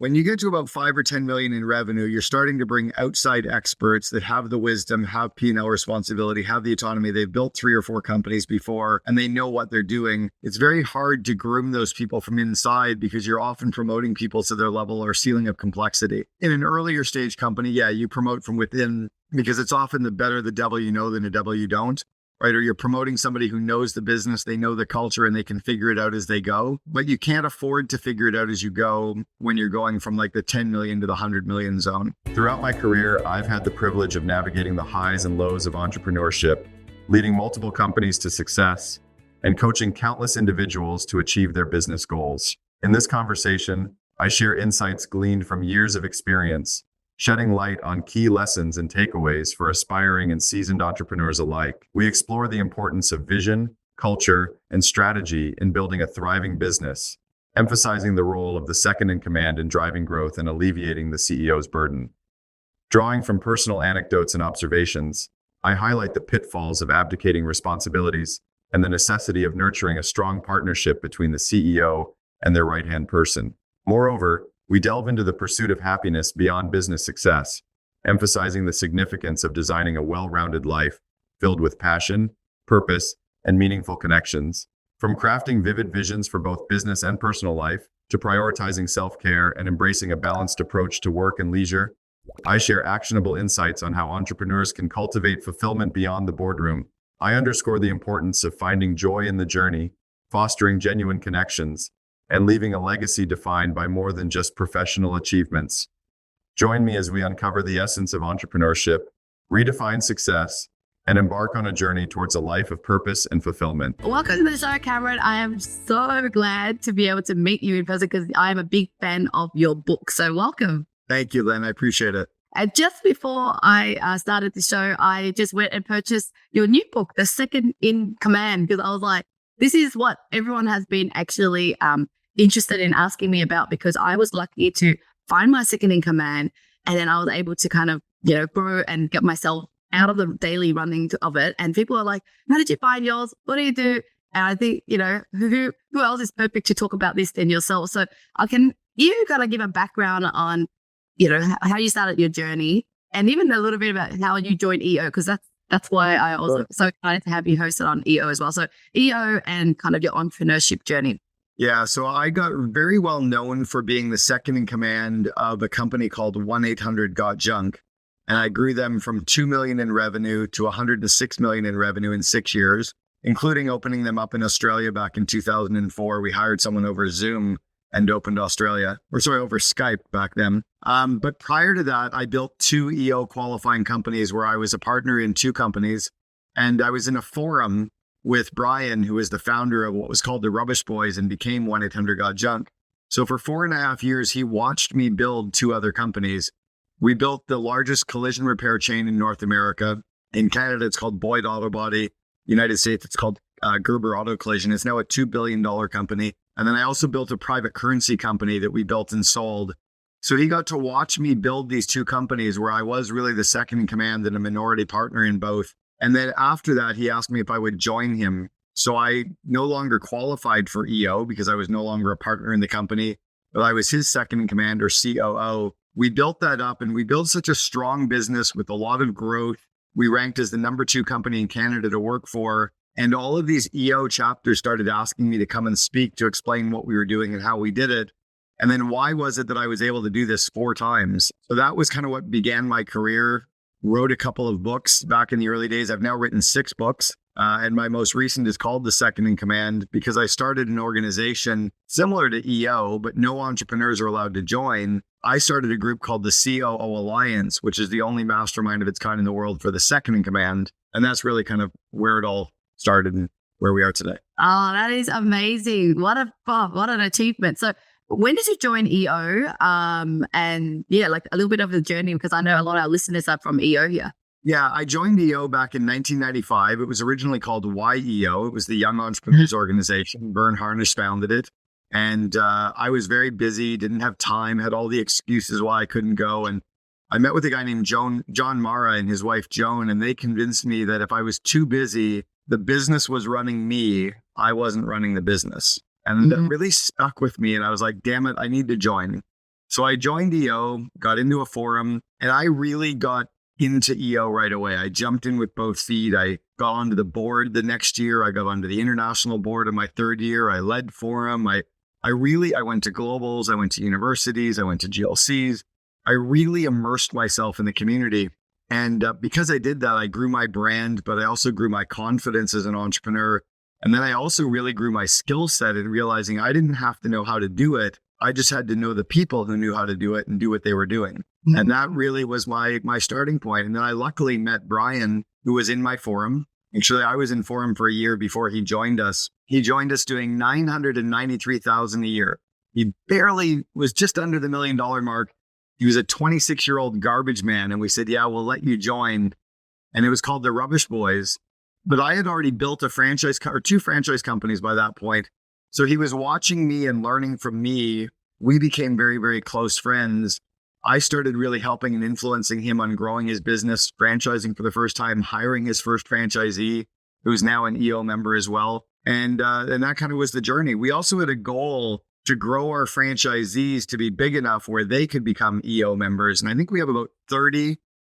When you get to about 5 or 10 million in revenue, you're starting to bring outside experts that have the wisdom, have P&L responsibility, have the autonomy. They've built 3 or 4 companies before, and they know what they're doing. It's very hard to groom those people from inside because you're often promoting people to their level or ceiling of complexity. In an earlier stage company, yeah, you promote from within because it's often the better the devil you know than the devil you don't. Right? Or you're promoting somebody who knows the business, they know the culture, and they can figure it out as they go. But you can't afford to figure it out as you go when you're going from like the 10 million to the 100 million zone. Throughout my career, I've had the privilege of navigating the highs and lows of entrepreneurship, leading multiple companies to success, and coaching countless individuals to achieve their business goals. In this conversation, I share insights gleaned from years of experience, shedding light on key lessons and takeaways for aspiring and seasoned entrepreneurs alike. We explore the importance of vision, culture, and strategy in building a thriving business, emphasizing the role of the second in command in driving growth and alleviating the CEO's burden. Drawing from personal anecdotes and observations, I highlight the pitfalls of abdicating responsibilities and the necessity of nurturing a strong partnership between the CEO and their right-hand person. Moreover, we delve into the pursuit of happiness beyond business success, emphasizing the significance of designing a well-rounded life filled with passion, purpose, and meaningful connections. From crafting vivid visions for both business and personal life, to prioritizing self-care and embracing a balanced approach to work and leisure, I share actionable insights on how entrepreneurs can cultivate fulfillment beyond the boardroom. I underscore the importance of finding joy in the journey, fostering genuine connections, and leaving a legacy defined by more than just professional achievements. Join me as we uncover the essence of entrepreneurship, redefine success, and embark on a journey towards a life of purpose and fulfillment. Welcome to the show, Cameron. I am so glad to be able to meet you in person because I am a big fan of your book. So welcome. Thank you, Len. I appreciate it. And just before I started the show, I just went and purchased your new book, The Second in Command, because I was like, this is what everyone has been actually interested in asking me about, because I was lucky to find my second in command, and then I was able to kind of, grow and get myself out of the daily running of it. And people are like, how did you find yours? What do you do? And I think, who else is perfect to talk about this than yourself? So you got to give a background on, how you started your journey, and even a little bit about how you joined EO, because that's why I also so excited to have you hosted on EO as well. So EO and kind of your entrepreneurship journey. Yeah, so I got very well known for being the second in command of a company called 1-800-GOT-JUNK. And I grew them from 2 million in revenue to 106 million in revenue in 6 years, including opening them up in Australia back in 2004. We hired someone over Zoom and opened over Skype back then. But prior to that, I built 2 EO qualifying companies where I was a partner in 2 companies. And I was in a forum with Brian, who is the founder of what was called the Rubbish Boys and became 1-800-GOT-JUNK. So for 4.5 years, he watched me build 2 other companies. We built the largest collision repair chain in North America. In Canada, it's called Boyd Auto Body. United States, it's called Gerber Auto Collision. It's now a $2 billion company. And then I also built a private currency company that we built and sold. So he got to watch me build these 2 companies where I was really the second in command and a minority partner in both. And then after that, he asked me if I would join him. So I no longer qualified for EO because I was no longer a partner in the company, but I was his second in command, or COO. We built that up, and we built such a strong business with a lot of growth. We ranked as the number 2 company in Canada to work for. And all of these EO chapters started asking me to come and speak to explain what we were doing and how we did it. And then why was it that I was able to do this 4 times? So that was kind of what began my career. Wrote a couple of books back in the early days. I've now written 6 books. And my most recent is called The Second in Command, because I started an organization similar to EO, but no entrepreneurs are allowed to join. I started a group called the COO Alliance, which is the only mastermind of its kind in the world for the second in command. And that's really kind of where it all started and where we are today. Oh, that is amazing. What an achievement. So when did you join EO? And like a little bit of the journey, because I know a lot of our listeners are from EO here. Yeah, I joined EO back in 1995. It was originally called YEO. It was the Young Entrepreneurs Organization. Vern Harnish founded it. And I was very busy, didn't have time, had all the excuses why I couldn't go. And I met with a guy named John Mara and his wife, Joan, and they convinced me that if I was too busy, the business was running me. I wasn't running the business. And that really stuck with me. And I was like, damn it, I need to join. So I joined EO, got into a forum, and I really got into EO right away. I jumped in with both feet. I got onto the board the next year. I got onto the international board in my third year. I led forum. I went to globals. I went to universities. I went to GLCs. I really immersed myself in the community. And because I did that, I grew my brand, but I also grew my confidence as an entrepreneur. And then I also really grew my skill set in realizing I didn't have to know how to do it. I just had to know the people who knew how to do it and do what they were doing. And that really was my starting point. And then I luckily met Brian, who was in my forum. Actually, I was in forum for a year before he joined us. He joined us doing $993,000 a year. He barely was just under the $1 million mark. He was a 26-year-old garbage man. And we said, yeah, we'll let you join. And it was called the Rubbish Boys. But I had already built a franchise or two franchise companies by that point. So he was watching me and learning from me. We became very, very close friends. I started really helping and influencing him on growing his business, franchising for the first time, hiring his first franchisee, who is now an EO member as well. And that kind of was the journey. We also had a goal to grow our franchisees to be big enough where they could become EO members. And I think we have about 30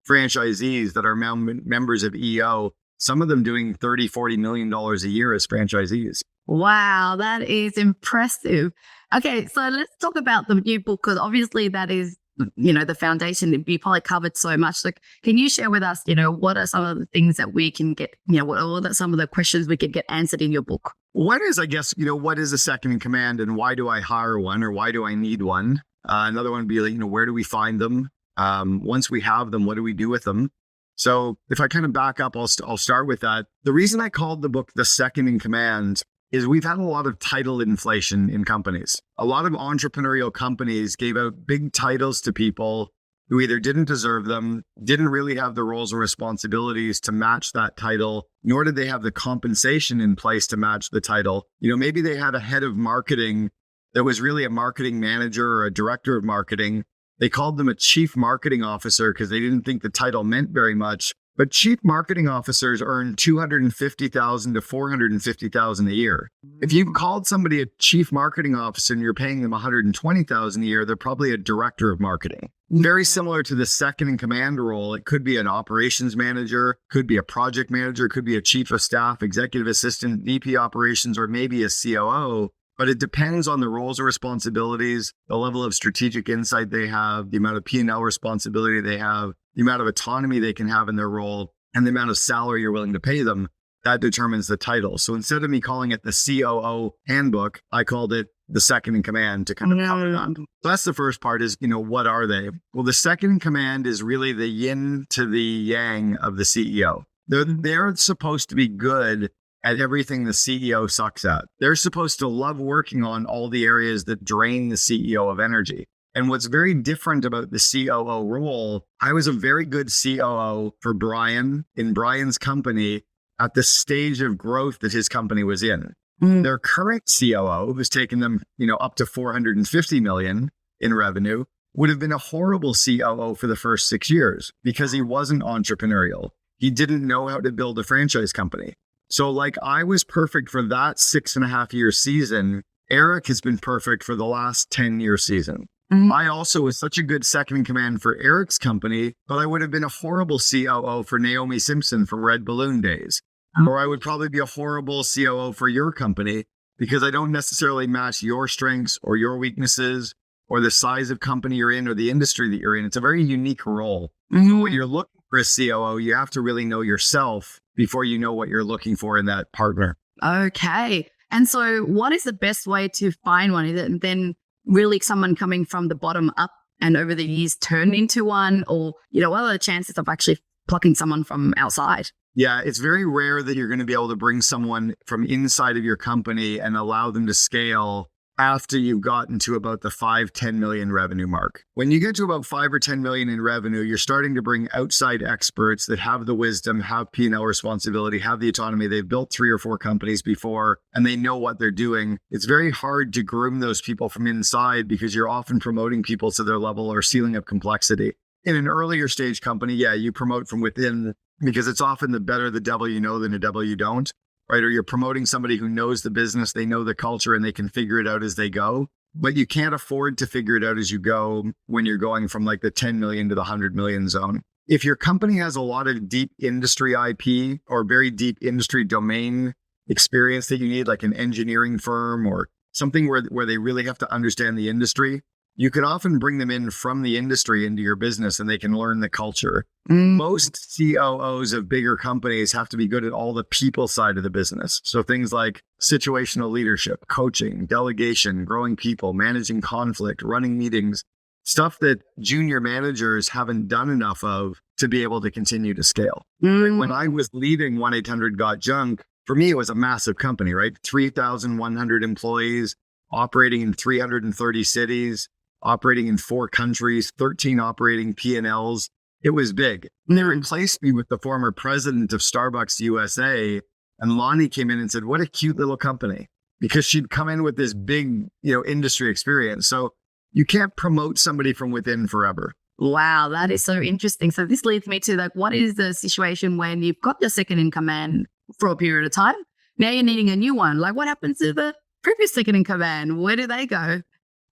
franchisees that are members of EO, some of them doing $30, $40 million a year as franchisees. Wow, that is impressive. Okay, so let's talk about the new book, because obviously that is, the foundation that you probably covered so much. Like, can you share with us, what are some of the things that we can get, what are some of the questions we could get answered in your book? One is, I guess, what is a second in command and why do I hire one or why do I need one? Another one would be like, where do we find them? Once we have them, what do we do with them? So if I kind of back up, I'll start with that. The reason I called the book The Second in Command is we've had a lot of title inflation in companies. A lot of entrepreneurial companies gave out big titles to people who either didn't deserve them, didn't really have the roles or responsibilities to match that title, nor did they have the compensation in place to match the title. Maybe they had a head of marketing that was really a marketing manager or a director of marketing. They called them a chief marketing officer because they didn't think the title meant very much. But chief marketing officers earn $250,000 to $450,000 a year. If you called somebody a chief marketing officer and you're paying them $120,000 a year, they're probably a director of marketing. Very similar to the second in command role. It could be an operations manager, could be a project manager, could be a chief of staff, executive assistant, VP operations, or maybe a COO. But it depends on the roles and responsibilities, the level of strategic insight they have, the amount of P&L responsibility they have, the amount of autonomy they can have in their role, and the amount of salary you're willing to pay them. That determines the title. So instead of me calling it the COO handbook, I called it the second in command to kind of cover that. So that's the first part is, what are they? Well, the second in command is really the yin to the yang of the CEO. They're supposed to be good at everything the CEO sucks at. They're supposed to love working on all the areas that drain the CEO of energy. And what's very different about the COO role, I was a very good COO for Brian in Brian's company at the stage of growth that his company was in. Their current COO, who's taken them, up to $450 million in revenue, would have been a horrible COO for the first 6 years because he wasn't entrepreneurial. He didn't know how to build a franchise company. So I was perfect for that 6.5-year season. Eric has been perfect for the last 10-year season. I also was such a good second in command for Eric's company, but I would have been a horrible COO for Naomi Simpson from Red Balloon days. Or I would probably be a horrible COO for your company because I don't necessarily match your strengths or your weaknesses or the size of company you're in or the industry that you're in. It's a very unique role. When you're looking for a COO, you have to really know yourself before you know what you're looking for in that partner. Okay. And so what is the best way to find one? Is it then really someone coming from the bottom up and over the years turned into one? Or, what are the chances of actually plucking someone from outside? Yeah, it's very rare that you're going to be able to bring someone from inside of your company and allow them to scale after you've gotten to about the 5-10 million revenue mark. When you get to about 5 or 10 million in revenue, you're starting to bring outside experts that have the wisdom, have P&L responsibility, have the autonomy. They've built 3 or 4 companies before, and they know what they're doing. It's very hard to groom those people from inside because you're often promoting people to their level or ceiling of complexity. In an earlier stage company, yeah, you promote from within because it's often the better the devil you know than the devil you don't. Right? Or you're promoting somebody who knows the business, they know the culture, and they can figure it out as they go. but you can't afford to figure it out as you go when you're going from like the 10 million to the 100 million zone. If your company has a lot of deep industry IP or very deep industry domain experience that you need, like an engineering firm or something where they really have to understand the industry, you can often bring them in from the industry into your business and they can learn the culture. Most COOs of bigger companies have to be good at all the people side of the business. So things like situational leadership, coaching, delegation, growing people, managing conflict, running meetings, stuff that junior managers haven't done enough of to be able to continue to scale. When I was leading 1-800-GOT-JUNK, for me, it was a massive company, right? 3,100 employees, operating in 330 cities, operating in 4 countries, 13 operating P&Ls. It was big. And they replaced me with the former president of Starbucks USA. And Lonnie came in and said, what a cute little company, because she'd come in with this big, industry experience. So you can't promote somebody from within forever. Wow, that is so interesting. So this leads me to like, what is the situation when you've got your second in command for a period of time? Now you're needing a new one. Like, what happens to the previous second in command? Where do they go?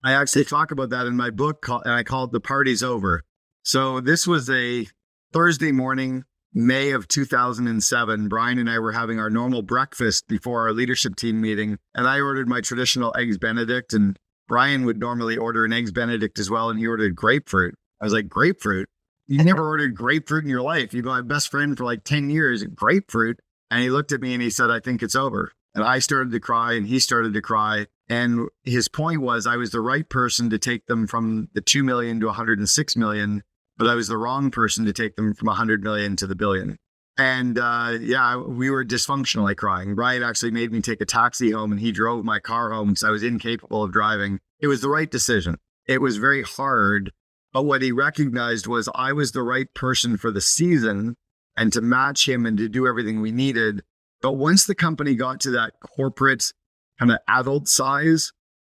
I actually talk about that in my book, and I call it The Party's Over. So this was a Thursday morning, May of 2007. Brian and I were having our normal breakfast before our leadership team meeting, and I ordered my traditional Eggs Benedict, and Brian would normally order an Eggs Benedict as well, and he ordered grapefruit. I was like, grapefruit? You never ordered grapefruit in your life. You've been my best friend for like 10 years, grapefruit. And he looked at me and he said, I think it's over. And I started to cry and he started to cry. And his point was I was the right person to take them from the 2 million to 106 million, but I was the wrong person to take them from 100 million to the billion. And we were dysfunctionally crying. Brian actually made me take a taxi home and he drove my car home because I was incapable of driving. It was the right decision. It was very hard. But what he recognized was I was the right person for the season and to match him and to do everything we needed. But once the company got to that corporate kind of adult size,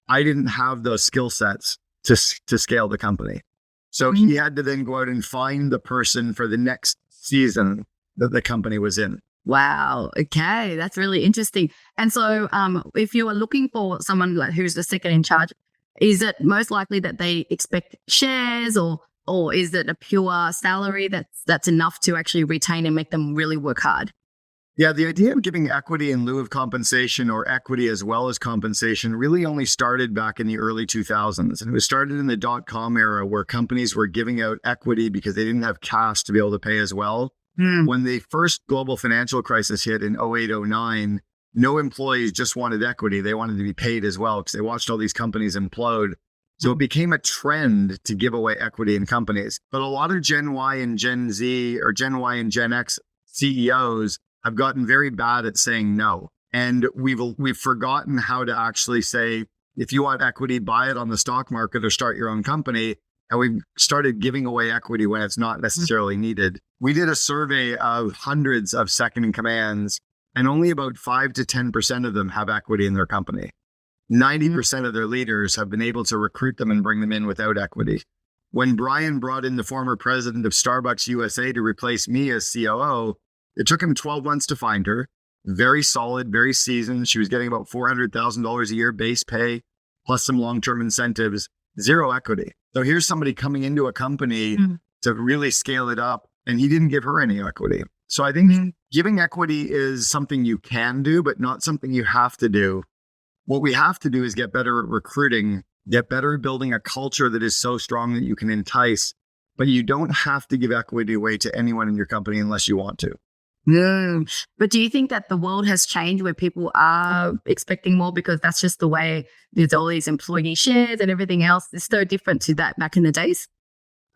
I didn't have those skill sets to scale the company. So he had to then go out and find the person for the next season that the company was in. Wow. Okay. That's really interesting. And so if you are looking for someone like who's the second in charge, is it most likely that they expect shares or is it a pure salary that's enough to actually retain and make them really work hard? Yeah, the idea of giving equity in lieu of compensation or equity as well as compensation really only started back in the early 2000s. And it was started in the .com era where companies were giving out equity because they didn't have cash to be able to pay as well. When the first global financial crisis hit in 08-09, no employees just wanted equity. They wanted to be paid as well because they watched all these companies implode. So it became a trend to give away equity in companies. But a lot of Gen Y and Gen Z or Gen Y and Gen X CEOs have gotten very bad at saying no. And we've forgotten how to actually say, if you want equity, buy it on the stock market or start your own company. And we've started giving away equity when it's not necessarily needed. We did a survey of hundreds of second in commands, and only about 5 to 10% of them have equity in their company. 90% of their leaders have been able to recruit them and bring them in without equity. When Brian brought in the former president of Starbucks USA to replace me as COO, it took him 12 months to find her. Very solid, very seasoned. She was getting about $400,000 a year base pay, plus some long-term incentives, zero equity. So here's somebody coming into a company to really scale it up, and he didn't give her any equity. So I think giving equity is something you can do, but not something you have to do. What we have to do is get better at recruiting, get better at building a culture that is so strong that you can entice, but you don't have to give equity away to anyone in your company unless you want to. But do you think that the world has changed where people are expecting more because that's just the way there's all these employee shares and everything else? It's so different to that back in the days.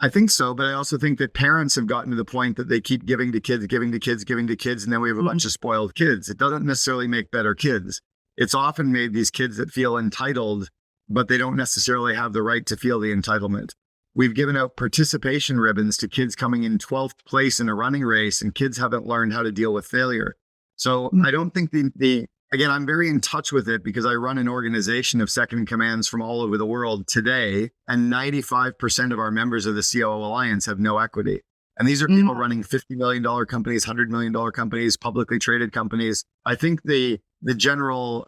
I think so, but I also think that parents have gotten to the point that they keep giving to kids, and then we have a bunch of spoiled kids. It doesn't necessarily make better kids. It's often made these kids that feel entitled, but they don't necessarily have the right to feel the entitlement. We've given out participation ribbons to kids coming in 12th place in a running race, and kids haven't learned how to deal with failure. So I don't think again, I'm very in touch with it because I run an organization of second in commands from all over the world today, and 95% of our members of the COO Alliance have no equity. And these are people running $50 million companies, $100 million companies, publicly traded companies. I think the the general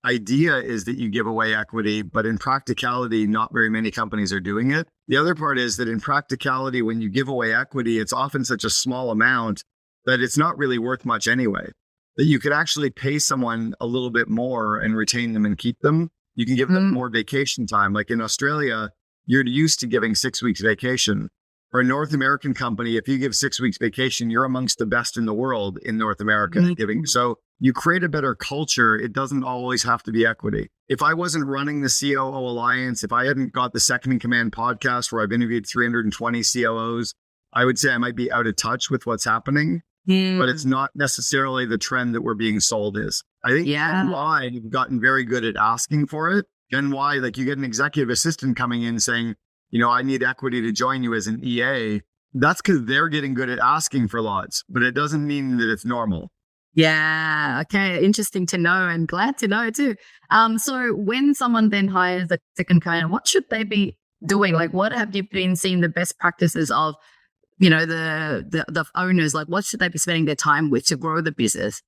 idea is that you give away equity, but in practicality, not very many companies are doing it. The other part is that in practicality, when you give away equity, it's often such a small amount that it's not really worth much anyway. That you could actually pay someone a little bit more and retain them and keep them. You can give them more vacation time. Like in Australia, you're used to giving 6 weeks vacation. For a North American company, if you give 6 weeks vacation, you're amongst the best in the world in North America giving. So you create a better culture. It doesn't always have to be equity. If I wasn't running the COO Alliance, if I hadn't got the Second in Command podcast where I've interviewed 320 COOs, I would say I might be out of touch with what's happening. But it's not necessarily the trend that we're being sold is. I think Gen Y have gotten very good at asking for it. Gen Y, like you get an executive assistant coming in saying, I need equity to join you as an EA. That's because they're getting good at asking for lots, but it doesn't mean that it's normal. Yeah. Okay. Interesting to know and glad to know too. So when someone then hires a second command, what should they be doing? Like, what have you been seeing the best practices of, the owners? Like, what should they be spending their time with to grow the business?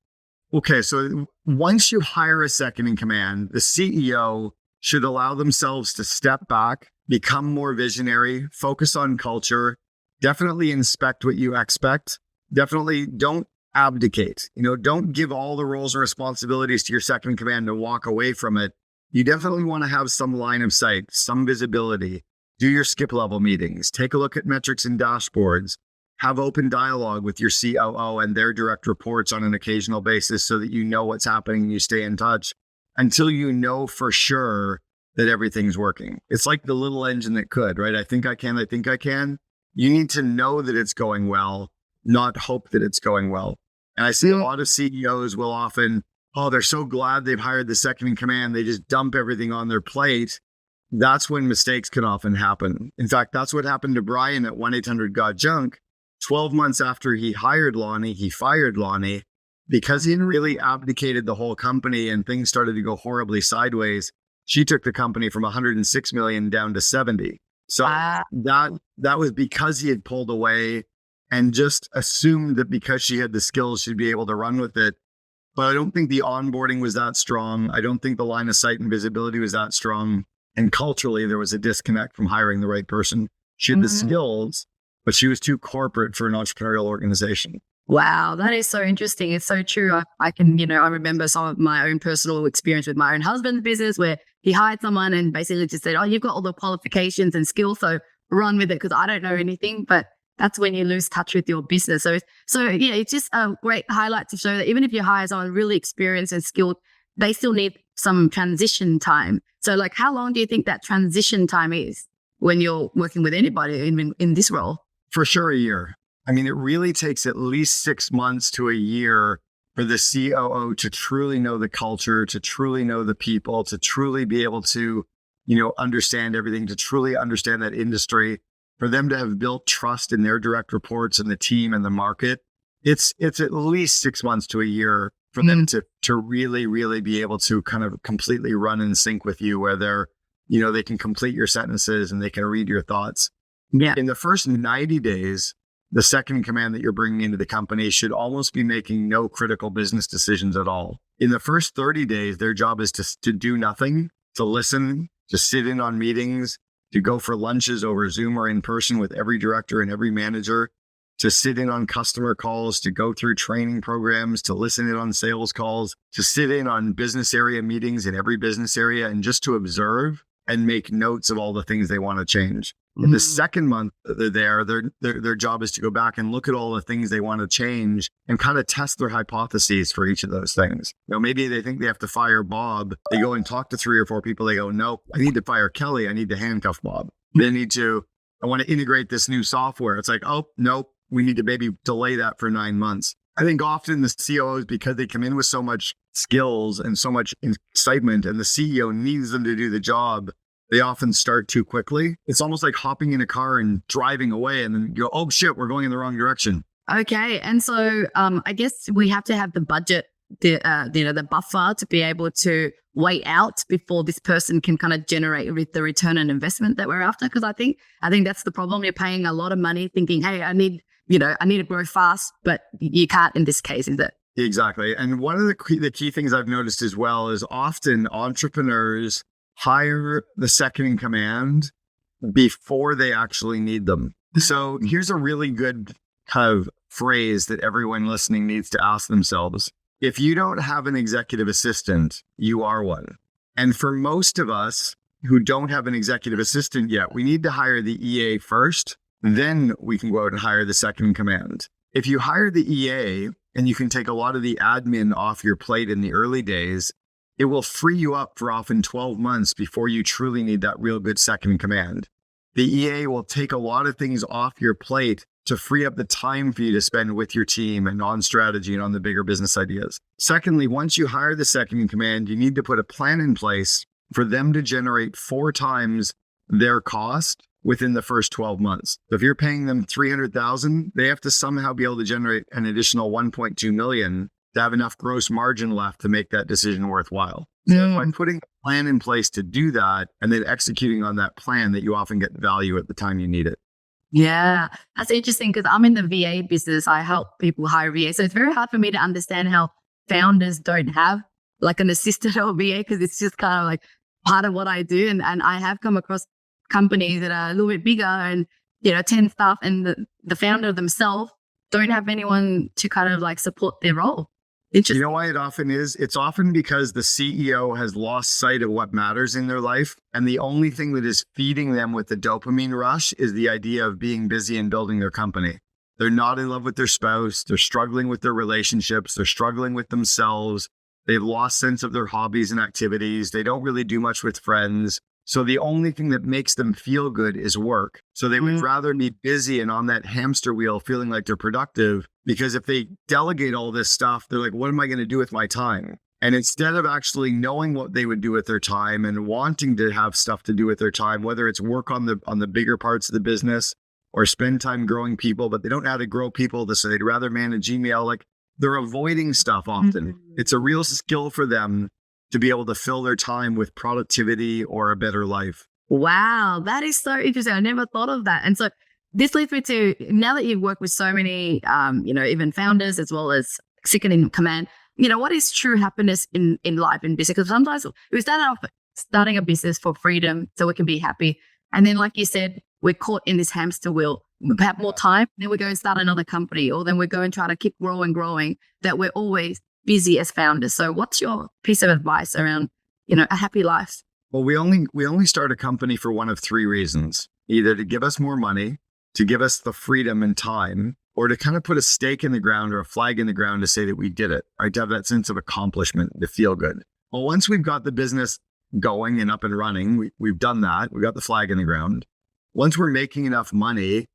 Okay. So once you hire a second in command, the CEO should allow themselves to step back, become more visionary, focus on culture, definitely inspect what you expect. Definitely don't abdicate. Don't give all the roles and responsibilities to your second in command and walk away from it. You definitely want to have some line of sight, some visibility. Do your skip level meetings, take a look at metrics and dashboards, have open dialogue with your COO and their direct reports on an occasional basis so that you know what's happening and you stay in touch until you know for sure that everything's working. It's like the little engine that could, right? I think I can. You need to know that it's going well, not hope that it's going well. And I see a lot of CEOs will often, they're so glad they've hired the second in command. They just dump everything on their plate. That's when mistakes can often happen. In fact, that's what happened to Brian at 1-800-GOT-JUNK. 12 months after he hired Lonnie, he fired Lonnie because he really abdicated the whole company and things started to go horribly sideways. She took the company from 106 million down to 70. So that was because he had pulled away and just assumed that because she had the skills, she'd be able to run with it. But I don't think the onboarding was that strong. I don't think the line of sight and visibility was that strong. And culturally, there was a disconnect from hiring the right person. She had the skills, but she was too corporate for an entrepreneurial organization. Wow, that is so interesting. It's so true. I can, I remember some of my own personal experience with my own husband's business where he hired someone and basically just said, you've got all the qualifications and skills, so run with it because I don't know anything. But that's when you lose touch with your business. So yeah, it's just a great highlight to show that even if you hire someone really experienced and skilled, they still need some transition time. So like, how long do you think that transition time is when you're working with anybody in this role? For sure, a year. I mean, it really takes at least 6 months to a year for the COO to truly know the culture, to truly know the people, to truly be able to, understand everything, to truly understand that industry, for them to have built trust in their direct reports and the team and the market. It's at least 6 months to a year for them to really, really be able to kind of completely run in sync with you where they're, they can complete your sentences and they can read your thoughts. Yeah. In the first 90 days, the second in command that you're bringing into the company should almost be making no critical business decisions at all. In the first 30 days, their job is to do nothing, to listen, to sit in on meetings, to go for lunches over Zoom or in person with every director and every manager, to sit in on customer calls, to go through training programs, to listen in on sales calls, to sit in on business area meetings in every business area, and just to observe and make notes of all the things they want to change. In the second month that they're there, their job is to go back and look at all the things they want to change and kind of test their hypotheses for each of those things. Maybe they think they have to fire Bob. They go and talk to 3 or 4 people. They go, nope, I need to fire Kelly. I need to handcuff Bob. I want to integrate this new software. It's like, oh, nope, we need to maybe delay that for 9 months. I think often the COOs, because they come in with so much skills and so much excitement and the CEO needs them to do the job, they often start too quickly. It's almost like hopping in a car and driving away and then you go, oh shit, we're going in the wrong direction. Okay. And so I guess we have to have the budget, the buffer to be able to wait out before this person can kind of generate the return on investment that we're after. Because I think that's the problem. You're paying a lot of money thinking, hey, I need to grow fast, but you can't in this case, is it? Exactly. And one of the key things I've noticed as well is often entrepreneurs hire the second in command before they actually need them. So here's a really good kind of phrase that everyone listening needs to ask themselves. If you don't have an executive assistant, you are one. And for most of us who don't have an executive assistant yet, we need to hire the EA first, then we can go out and hire the second in command. If you hire the EA and you can take a lot of the admin off your plate in the early days, it will free you up for often 12 months before you truly need that real good second in command. The EA will take a lot of things off your plate to free up the time for you to spend with your team and on strategy and on the bigger business ideas. Secondly, once you hire the second in command, you need to put a plan in place for them to generate 4 times their cost within the first 12 months. So if you're paying them $300,000, they have to somehow be able to generate an additional $1.2 million to have enough gross margin left to make that decision worthwhile. So by putting a plan in place to do that and then executing on that plan, that you often get value at the time you need it. Yeah, that's interesting because I'm in the VA business. I help people hire VA. So it's very hard for me to understand how founders don't have like an assistant or VA because it's just kind of like part of what I do. And I have come across companies that are a little bit bigger and, 10 staff and the founder themselves don't have anyone to kind of like support their role. Interesting. You know why it often is? It's often because the CEO has lost sight of what matters in their life. And the only thing that is feeding them with the dopamine rush is the idea of being busy and building their company. They're not in love with their spouse. They're struggling with their relationships. They're struggling with themselves. They've lost sense of their hobbies and activities. They don't really do much with friends. So the only thing that makes them feel good is work. So they would rather be busy and on that hamster wheel feeling like they're productive, because if they delegate all this stuff, they're like, what am I going to do with my time? And instead of actually knowing what they would do with their time and wanting to have stuff to do with their time, whether it's work on the bigger parts of the business or spend time growing people, but they don't know how to grow people, so they'd rather manage email, like they're avoiding stuff often. It's a real skill for them to be able to fill their time with productivity or a better life. Wow, that is so interesting. I never thought of that. And so this leads me to, now that you've worked with so many, even founders as well as second in command, what is true happiness in life and business? Because sometimes we start off starting a business for freedom so we can be happy. And then, like you said, we're caught in this hamster wheel. We have more time, then we go and start another company, or then we go and try to keep growing, that we're always busy as founders. So what's your piece of advice around, a happy life? Well, we only start a company for one of 3 reasons: either to give us more money, to give us the freedom and time, or to kind of put a stake in the ground or a flag in the ground to say that we did it, right? To have that sense of accomplishment, to feel good. Well, once we've got the business going and up and running, we've done that. We've got the flag in the ground. Once we're making enough money,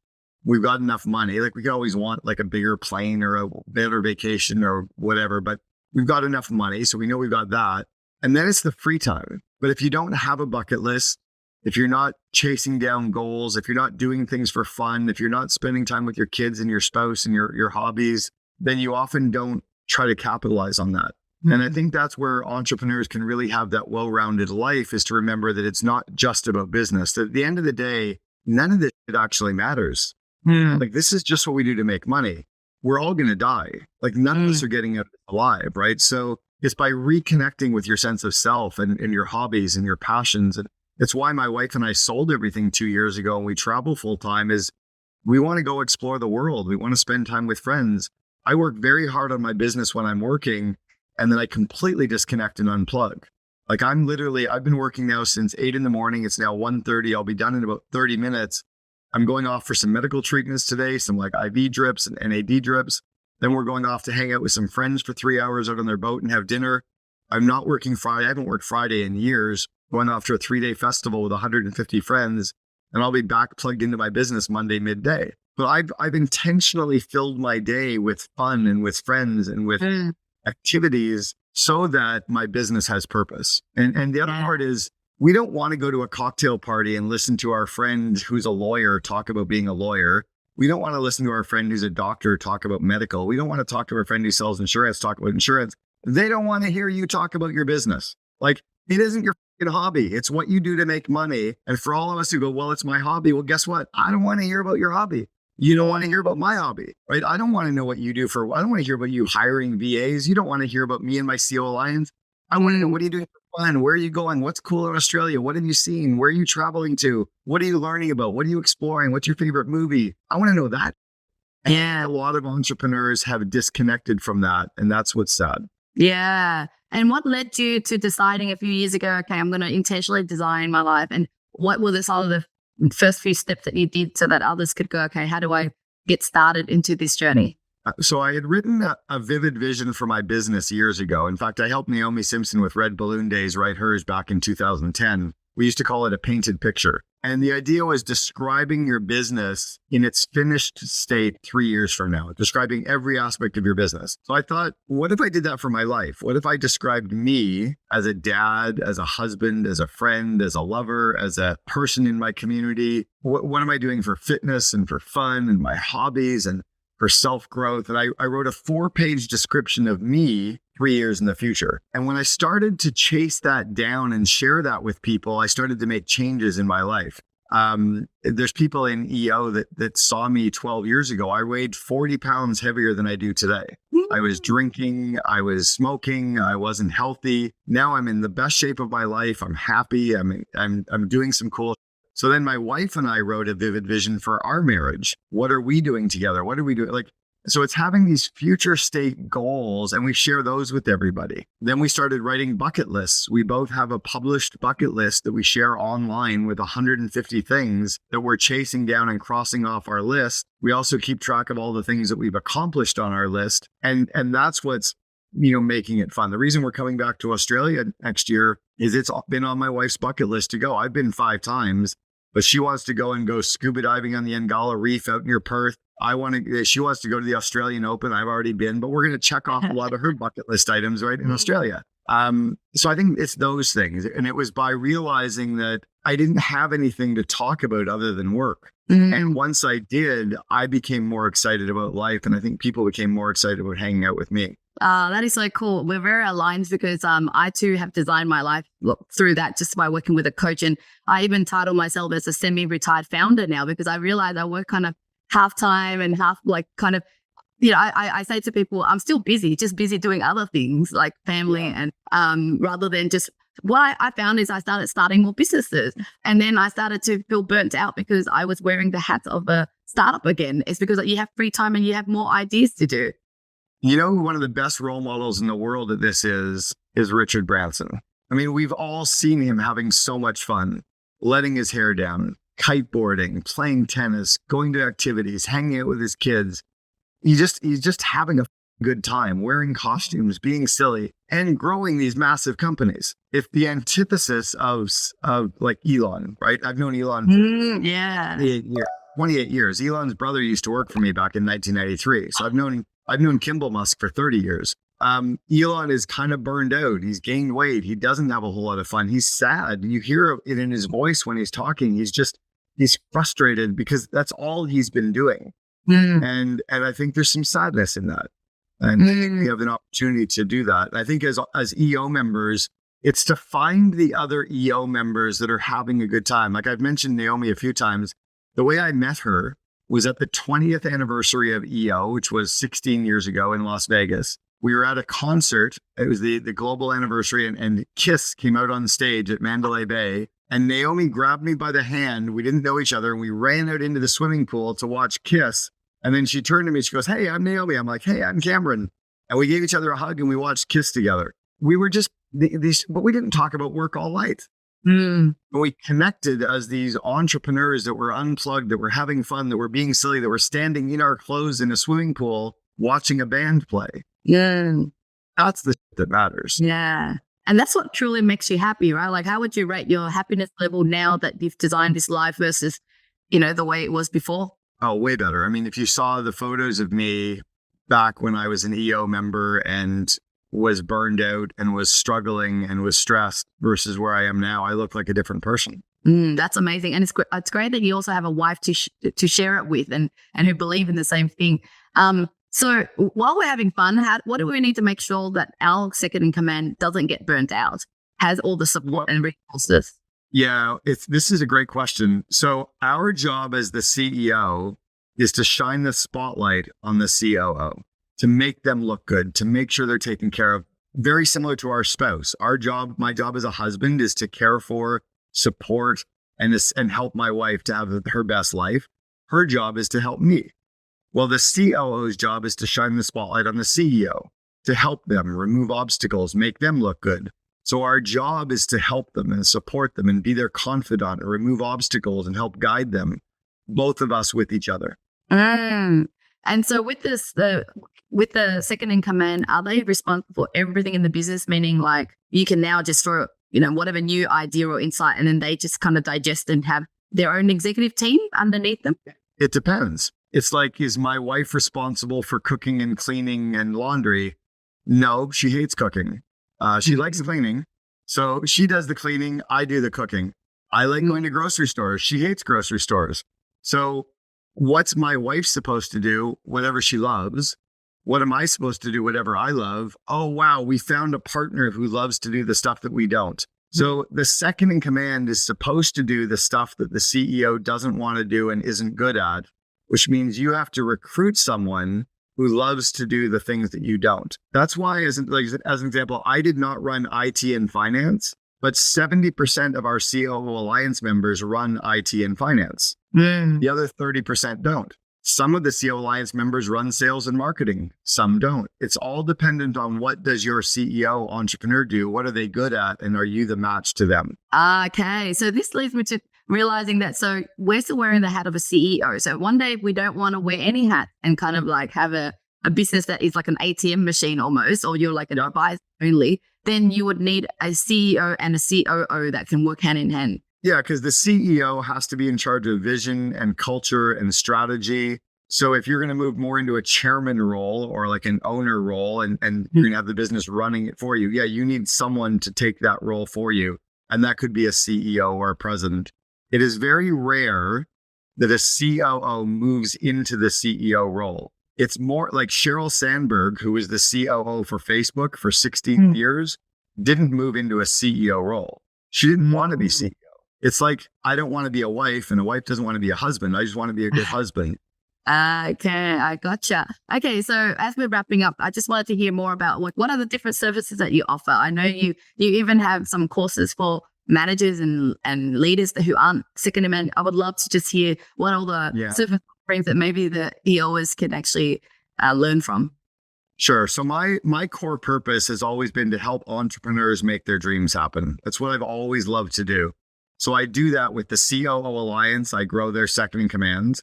we've got enough money. Like we could always want like a bigger plane or a better vacation or whatever, but we've got enough money. So we know we've got that. And then it's the free time. But if you don't have a bucket list, if you're not chasing down goals, if you're not doing things for fun, if you're not spending time with your kids and your spouse and your hobbies, then you often don't try to capitalize on that. And I think that's where entrepreneurs can really have that well-rounded life, is to remember that it's not just about business. That at the end of the day, none of this shit actually matters. Like, this is just what we do to make money. We're all going to die. Like, none of us are getting out alive, right? So it's by reconnecting with your sense of self and your hobbies and your passions. And it's why my wife and I sold everything 2 years ago and we travel full time, is we want to go explore the world. We want to spend time with friends. I work very hard on my business when I'm working, and then I completely disconnect and unplug. Like, I've been working now since 8 a.m. It's now 1:30. I'll be done in about 30 minutes. I'm going off for some medical treatments today, some like IV drips and NAD drips. Then we're going off to hang out with some friends for 3 hours out on their boat and have dinner. I'm not working Friday. I haven't worked Friday in years. Going off to a 3-day festival with 150 friends, and I'll be back plugged into my business Monday midday. But I've intentionally filled my day with fun and with friends and with activities so that my business has purpose. And the other part is, we don't want to go to a cocktail party and listen to our friend who's a lawyer talk about being a lawyer. We don't want to listen to our friend who's a doctor talk about medical. We don't want to talk to our friend who sells insurance talk about insurance. They don't want to hear you talk about your business. Like, it isn't your fucking hobby. It's what you do to make money. And for all of us who go, well, it's my hobby. Well, guess what? I don't want to hear about your hobby. You don't want to hear about my hobby, right? I don't want to know what you do I don't want to hear about you hiring VAs. You don't want to hear about me and my COO Alliance. I want to know, what are you doing for fun? Where are you going? What's cool in Australia? What have you seen? Where are you traveling to? What are you learning about? What are you exploring? What's your favorite movie? I want to know that. And a lot of entrepreneurs have disconnected from that. And that's what's sad. Yeah. And what led you to deciding a few years ago, okay, I'm going to intentionally design my life? And what were some of the first few steps that you did so that others could go, okay, how do I get started into this journey? So I had written a vivid vision for my business years ago. In fact, I helped Naomi Simpson with Red Balloon Days write hers back in 2010. We used to call it a painted picture. And the idea was describing your business in its finished state 3 years from now, describing every aspect of your business. So I thought, what if I did that for my life? What if I described me as a dad, as a husband, as a friend, as a lover, as a person in my community? What am I doing for fitness and for fun and my hobbies and for self-growth? And I wrote a 4-page description of me 3 years in the future. And when I started to chase that down and share that with people, I started to make changes in my life. There's people in EO that saw me 12 years ago. I weighed 40 pounds heavier than I do today. I was drinking, I was smoking, I wasn't healthy. Now I'm in the best shape of my life. I'm happy. I'm doing some cool. So then my wife and I wrote a vivid vision for our marriage. What are we doing together? What are we doing? So it's having these future state goals, and we share those with everybody. Then we started writing bucket lists. We both have a published bucket list that we share online with 150 things that we're chasing down and crossing off our list. We also keep track of all the things that we've accomplished on our list. And that's what's, making it fun. The reason we're coming back to Australia next year is it's been on my wife's bucket list to go. I've been 5 times, but she wants to go scuba diving on the Ngala Reef out near Perth. She wants to go to the Australian Open. I've already been, but we're going to check off a lot of her bucket list items right in Australia. So I think it's those things. And it was by realizing that I didn't have anything to talk about other than work. Mm-hmm. And once I did, I became more excited about life. And I think people became more excited about hanging out with me. That is so cool. We're very aligned because I too have designed my life through that just by working with a coach. And I even title myself as a semi-retired founder now because I realize I work kind of half time and half I say to people, I'm still busy doing other things like family and rather than just what I found is I starting more businesses. And then I started to feel burnt out because I was wearing the hat of a startup again. It's because you have free time and you have more ideas to do. One of the best role models in the world at this is Richard Branson. I mean, we've all seen him having so much fun, letting his hair down, kiteboarding, playing tennis, going to activities, hanging out with his kids. He's just having a good time, wearing costumes, being silly, and growing these massive companies. If the antithesis of like Elon, right? I've known Elon for 28 years. Elon's brother used to work for me back in 1993. So I've known Kimball Musk for 30 years. Elon is kind of burned out. He's gained weight. He doesn't have a whole lot of fun. He's sad. You hear it in his voice when he's talking. He's frustrated because that's all he's been doing. And I think there's some sadness in that. And we have an opportunity to do that. And I think as EO members, it's to find the other EO members that are having a good time. Like I've mentioned Naomi a few times. The way I met her was at the 20th anniversary of EO, which was 16 years ago in Las Vegas. We were at a concert. It was the global anniversary, and Kiss came out on stage at Mandalay Bay. And Naomi grabbed me by the hand. We didn't know each other, and we ran out into the swimming pool to watch Kiss. And then she turned to me. She goes, "Hey, I'm Naomi." I'm like, "Hey, I'm Cameron." And we gave each other a hug, and we watched Kiss together. We were just but we didn't talk about work all night. But we connected as these entrepreneurs that were unplugged, that were having fun, that were being silly, that were standing in our clothes in a swimming pool watching a band play. Yeah. That's the shit that matters. Yeah. And that's what truly makes you happy, right? Like, how would you rate your happiness level now that you've designed this life versus, the way it was before? Oh, way better. I mean, if you saw the photos of me back when I was an EO member and was burned out and was struggling and was stressed versus where I am now, I look like a different person. That's amazing. And it's great that you also have a wife to share it with and who believe in the same thing. So while we're having fun, what do we need to make sure that our second in command doesn't get burnt out, has all the support and resources? Yeah, this is a great question. So our job as the CEO is to shine the spotlight on the COO, to make them look good, to make sure they're taken care of. Very similar to our spouse. My job as a husband is to care for, support, and help my wife to have her best life. Her job is to help me. Well, the COO's job is to shine the spotlight on the CEO, to help them, remove obstacles, make them look good. So our job is to help them and support them and be their confidant and remove obstacles and help guide them, both of us with each other. And so with this, with the second in command, are they responsible for everything in the business? Meaning like you can now just throw, whatever new idea or insight, and then they just kind of digest and have their own executive team underneath them? It depends. It's like, is my wife responsible for cooking and cleaning and laundry? No, she hates cooking. She likes cleaning. So she does the cleaning. I do the cooking. I like going to grocery stores. She hates grocery stores. So what's my wife supposed to do? Whatever she loves. What am I supposed to do? Whatever I love. Oh, wow. We found a partner who loves to do the stuff that we don't. So the second in command is supposed to do the stuff that the CEO doesn't want to do and isn't good at, which means you have to recruit someone who loves to do the things that you don't. That's why, as an example, I did not run IT and finance, but 70% of our COO Alliance members run IT and finance. The other 30% don't. Some of the COO Alliance members run sales and marketing. Some don't. It's all dependent on what does your CEO entrepreneur do? What are they good at? And are you the match to them? Okay. So this leads me to realizing that, so we're still wearing the hat of a CEO. So one day we don't want to wear any hat and kind of like have a business that is like an ATM machine almost, or you're like an advisor only, then you would need a CEO and a COO that can work hand in hand. Yeah, because the CEO has to be in charge of vision and culture and strategy. So if you're going to move more into a chairman role or like an owner role and you're going to have the business running it for you, yeah, you need someone to take that role for you. And that could be a CEO or a president. It is very rare that a COO moves into the CEO role. It's more like Sheryl Sandberg, who was the COO for Facebook for 16 years, didn't move into a CEO role. She didn't want to be CEO. It's like, I don't want to be a wife and a wife doesn't want to be a husband. I just want to be a good husband. Okay, I gotcha. Okay, so as we're wrapping up, I just wanted to hear more about what are the different services that you offer. I know you even have some courses for managers and leaders who aren't second in command. I would love to just hear what all the service offerings that maybe the EOers can actually learn from. Sure. So my core purpose has always been to help entrepreneurs make their dreams happen. That's what I've always loved to do. So I do that with the COO Alliance. I grow their second in command.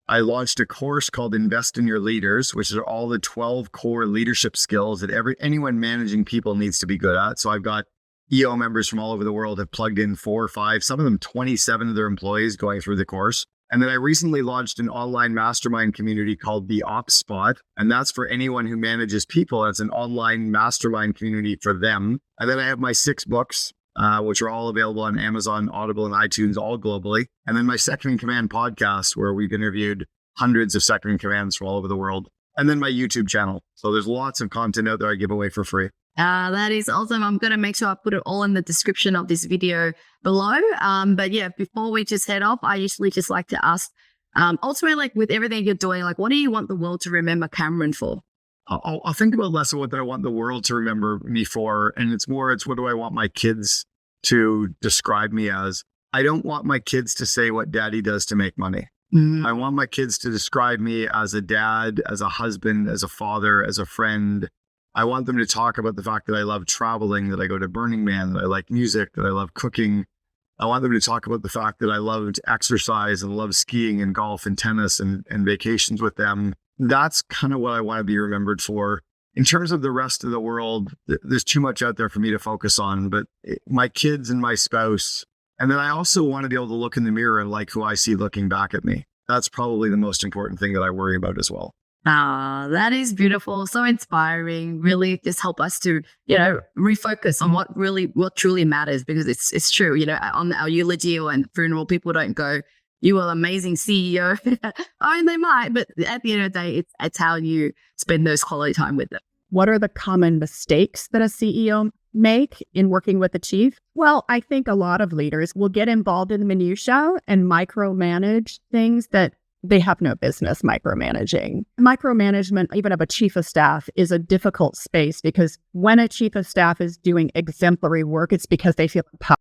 I launched a course called Invest in Your Leaders, which are all the 12 core leadership skills that anyone managing people needs to be good at. So I've got EO members from all over the world have plugged in 4 or 5, some of them 27 of their employees going through the course. And then I recently launched an online mastermind community called the Ops Spot. And that's for anyone who manages people. It's an online mastermind community for them. And then I have my 6 books, which are all available on Amazon, Audible, and iTunes, all globally. And then my Second in Command podcast, where we've interviewed hundreds of second in commands from all over the world. And then my YouTube channel. So there's lots of content out there I give away for free. That is awesome. I'm going to make sure I put it all in the description of this video below. But yeah, before we just head off, I usually just like to ask, ultimately, like with everything you're doing, like what do you want the world to remember Cameron for? I'll think about less of what I want the world to remember me for. And it's what do I want my kids to describe me as? I don't want my kids to say what daddy does to make money. I want my kids to describe me as a dad, as a husband, as a father, as a friend. I want them to talk about the fact that I love traveling, that I go to Burning Man, that I like music, that I love cooking. I want them to talk about the fact that I love to exercise and love skiing and golf and tennis and vacations with them. That's kind of what I want to be remembered for. In terms of the rest of the world, there's too much out there for me to focus on, but my kids and my spouse. And then I also want to be able to look in the mirror and like who I see looking back at me. That's probably the most important thing that I worry about as well. That is beautiful. So inspiring. Really just help us to, refocus on what truly matters, because it's true, on our eulogy or funeral, people don't go, you were an amazing CEO. I mean, they might, but at the end of the day, it's how you spend those quality time with them. What are the common mistakes that a CEO make in working with a chief? Well, I think a lot of leaders will get involved in the minutiae and micromanage things that they have no business micromanaging. Micromanagement, even of a chief of staff, is a difficult space because when a chief of staff is doing exemplary work, it's because they feel empowered.